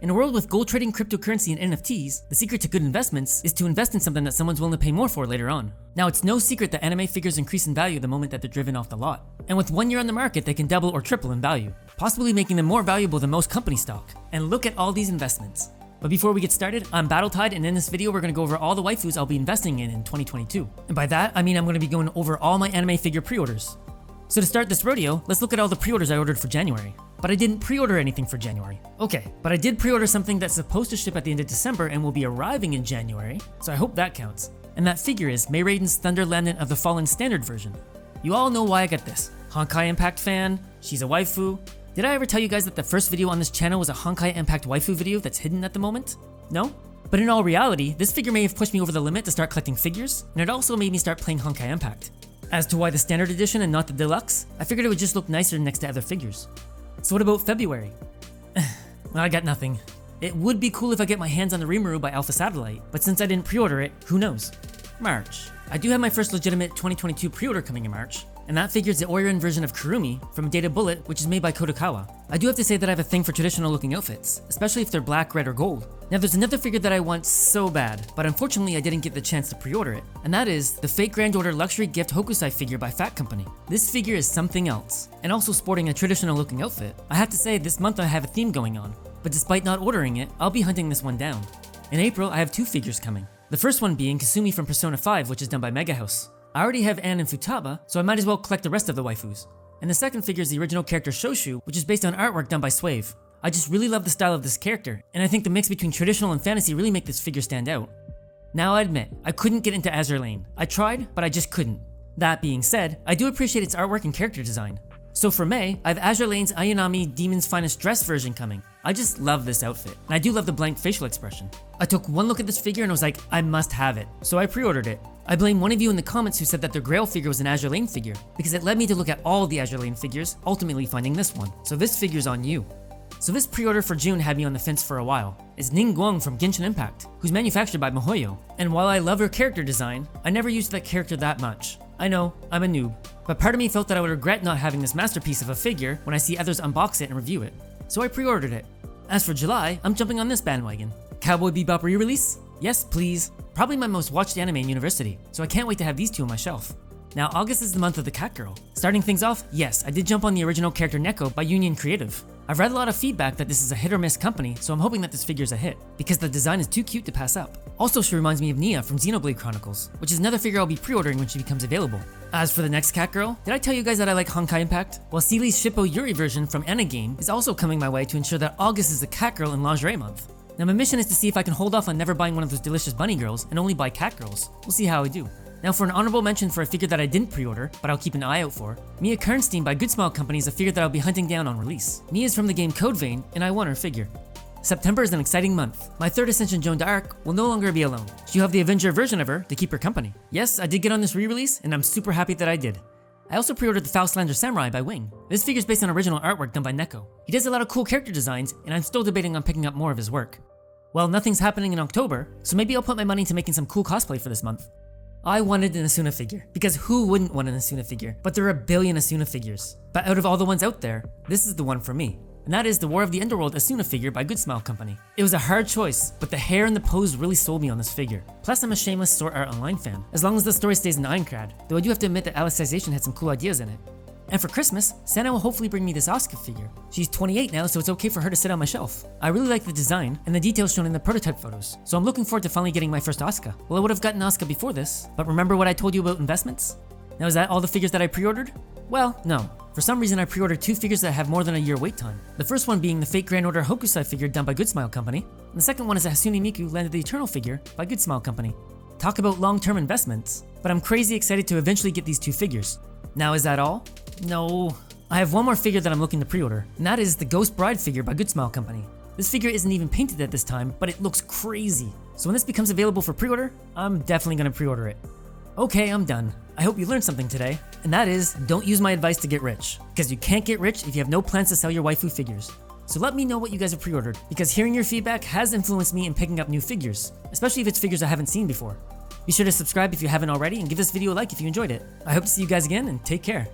In a world with gold trading, cryptocurrency, and NFTs, the secret to good investments is to invest in something that someone's willing to pay more for later on. Now, it's no secret that anime figures increase in value the moment that they're driven off the lot. And with 1 year on the market, they can double or triple in value, possibly making them more valuable than most company stock. And look at all these investments. But before we get started, I'm BattleTide, and in this video we're going to go over all the waifus I'll be investing in 2022. And by that, I mean I'm going to be going over all my anime figure pre-orders. So to start this rodeo, let's look at all the pre-orders I ordered for January. But I didn't pre-order anything for January. Okay, but I did pre-order something that's supposed to ship at the end of December and will be arriving in January, so I hope that counts. And that figure is May Raiden's Thunder Landing of the Fallen Standard version. You all know why I got this. Honkai Impact fan, she's a waifu. Did I ever tell you guys that the first video on this channel was a Honkai Impact waifu video that's hidden at the moment? No? But in all reality, this figure may have pushed me over the limit to start collecting figures, and it also made me start playing Honkai Impact. As to why the standard edition and not the deluxe, I figured it would just look nicer next to other figures. So what about February? Well, I got nothing. It would be cool if I get my hands on the Rimuru by Alpha Satellite, but since I didn't pre-order it, who knows? March. I do have my first legitimate 2022 pre-order coming in March, and that figures the Oiran version of Kurumi from Data Bullet, which is made by Kodokawa. I do have to say that I have a thing for traditional looking outfits, especially if they're black, red, or gold. Now there's another figure that I want so bad, but unfortunately I didn't get the chance to pre-order it, and that is the Fate Grand Order Luxury Gift Hokusai figure by Fat Company. This figure is something else, and also sporting a traditional looking outfit. I have to say this month I have a theme going on, but despite not ordering it, I'll be hunting this one down. In April I have 2 figures coming. The first one being Kasumi from Persona 5, which is done by Mega House. I already have Anne and Futaba, so I might as well collect the rest of the waifus. And the second figure is the original character Shoshu, which is based on artwork done by Swave. I just really love the style of this character, and I think the mix between traditional and fantasy really make this figure stand out. Now I admit, I couldn't get into Azure Lane. I tried, but I just couldn't. That being said, I do appreciate its artwork and character design. So for May, I have Azure Lane's AmiAmi Demon's Finest Dress version coming. I just love this outfit, and I do love the blank facial expression. I took one look at this figure and was like, I must have it, so I pre-ordered it. I blame one of you in the comments who said that their Grail figure was an Azure Lane figure, because it led me to look at all the Azure Lane figures, ultimately finding this one. So this figure's on you. So this pre-order for June had me on the fence for a while. It's Ning Guang from Genshin Impact, who's manufactured by MiHoYo. And while I love her character design, I never used that character that much. I know, I'm a noob, but part of me felt that I would regret not having this masterpiece of a figure when I see others unbox it and review it. So I pre-ordered it. As for July, I'm jumping on this bandwagon. Cowboy Bebop re-release? Yes, please. Probably my most watched anime in university, so I can't wait to have these 2 on my shelf. Now August is the month of the cat girl. Starting things off, yes, I did jump on the original character Neko by Union Creative. I've read a lot of feedback that this is a hit or miss company, so I'm hoping that this figure's a hit, because the design is too cute to pass up. Also, she reminds me of Nia from Xenoblade Chronicles, which is another figure I'll be pre-ordering when she becomes available. As for the next cat girl, did I tell you guys that I like Honkai Impact? Well, Seely's Shippo Yuri version from Anagame is also coming my way to ensure that August is the cat girl and lingerie month. Now my mission is to see if I can hold off on never buying one of those delicious bunny girls and only buy cat girls. We'll see how I do. Now for an honorable mention for a figure that I didn't pre-order, but I'll keep an eye out for, Mia Kernstein by Good Smile Company is a figure that I'll be hunting down on release. Mia is from the game Code Vein, and I want her figure. September is an exciting month. My 3rd Ascension Joan d'Arc will no longer be alone. She'll have the Avenger version of her to keep her company. Yes, I did get on this re-release, and I'm super happy that I did. I also pre-ordered the Faustlander Samurai by Wing. This figure's based on original artwork done by Neko. He does a lot of cool character designs, and I'm still debating on picking up more of his work. Well, nothing's happening in October, so maybe I'll put my money into making some cool cosplay for this month. I wanted an Asuna figure, because who wouldn't want an Asuna figure? But there are a billion Asuna figures. But out of all the ones out there, this is the one for me. And that is the War of the Underworld Asuna figure by Good Smile Company. It was a hard choice, but the hair and the pose really sold me on this figure. Plus I'm a shameless Sword Art Online fan, as long as the story stays in Aincrad, though I do have to admit that Alicization had some cool ideas in it. And for Christmas, Santa will hopefully bring me this Asuka figure. She's 28 now, so it's okay for her to sit on my shelf. I really like the design and the details shown in the prototype photos, so I'm looking forward to finally getting my first Asuka. Well, I would have gotten Asuka before this, but remember what I told you about investments? Now is that all the figures that I pre-ordered? Well, no. For some reason I pre-ordered 2 figures that have more than a year wait time. The first one being the Fate Grand Order Hokusai figure done by Good Smile Company, and the second one is a Hasune Miku Land of the Eternal figure by Good Smile Company. Talk about long-term investments, but I'm crazy excited to eventually get these 2 figures. Now is that all? No. I have one more figure that I'm looking to pre-order, and that is the Ghost Bride figure by Good Smile Company. This figure isn't even painted at this time, but it looks crazy. So when this becomes available for pre-order, I'm definitely gonna pre-order it. Okay, I'm done. I hope you learned something today, and that is, don't use my advice to get rich, because you can't get rich if you have no plans to sell your waifu figures. So let me know what you guys have pre-ordered, because hearing your feedback has influenced me in picking up new figures, especially if it's figures I haven't seen before. Be sure to subscribe if you haven't already, and give this video a like if you enjoyed it. I hope to see you guys again, and take care.